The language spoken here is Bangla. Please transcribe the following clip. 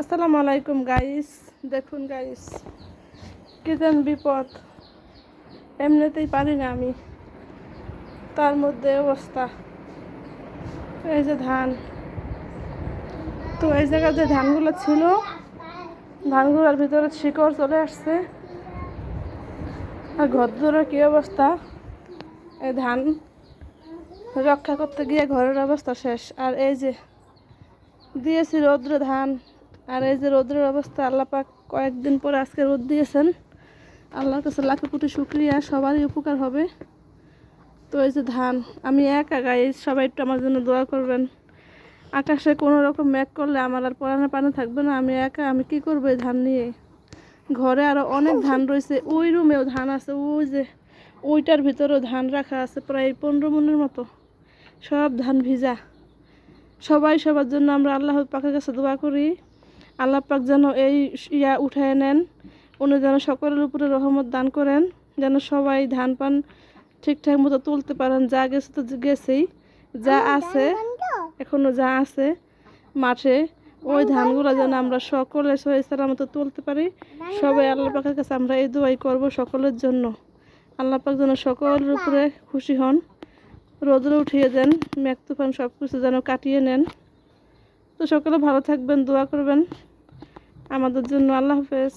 আসসালামু আলাইকুম গাইস। দেখুন গাইস, কি যেন বিপদ। এমনিতেই পারি না আমি, তার মধ্যে অবস্থা। এই যে ধান, তো এই জায়গায় যে ধানগুলো ছিল, ধানগুলোর ভিতরে শিকড় চলে আসছে। আর ঘর দুয়ারের কী অবস্থা, এই ধান রক্ষা করতে গিয়ে ঘরের অবস্থা শেষ। আর এই যে দিয়েছি রৌদ্র ধান, আর এই যে রৌদ্রের অবস্থা, আল্লাহ পাক কয়েকদিন পরে আজকে রোদ দিয়েছেন। আল্লাহর কাছে লাখ কোটি শুকরিয়া, সবারই উপকার হবে। তো এই যে ধান, আমি একা গাইস, সবাই একটু আমার জন্য দোয়া করবেন। আকাশে কোনো রকম মেঘ করলে আমার আর পরানো পানি থাকবে না। আমি একা, আমি কি করবো এই ধান নিয়ে? ঘরে আরও অনেক ধান রয়েছে, ওই রুমেও ধান আছে, ওই যে ওইটার ভিতরেও ধান রাখা আছে প্রায় 15 মনের মতো, সব ধান ভিজা। সবাই সবার জন্য আমরা আল্লাহ পাকের কাছে দোয়া করি, আল্লাহ পাক যেন এই উঠায় নেন, উনি যেন সকলের উপরে রহমত দান করেন, যেন সবাই ধান পান ঠিকঠাক মতো তুলতে পারেন। যা গেছে তো গেছেই, যা আছে এখনও যা আছে মাঠে, ওই ধানগুলো যেন আমরা সকলে সহি সালামত তুলতে পারি। সবাই আল্লাহ পাকের কাছে আমরা এই দোয়াই করব সকলের জন্য। আল্লাহ পাক যেন সকলের উপরে খুশি হন, রোদ্রে উঠিয়ে দেন, মেঘ তুফান সব কিছু যেন কাটিয়ে নেন। তো সকলে ভালো থাকবেন, দোয়া করবেন আমাদের জন্য। আল্লাহ হাফেজ।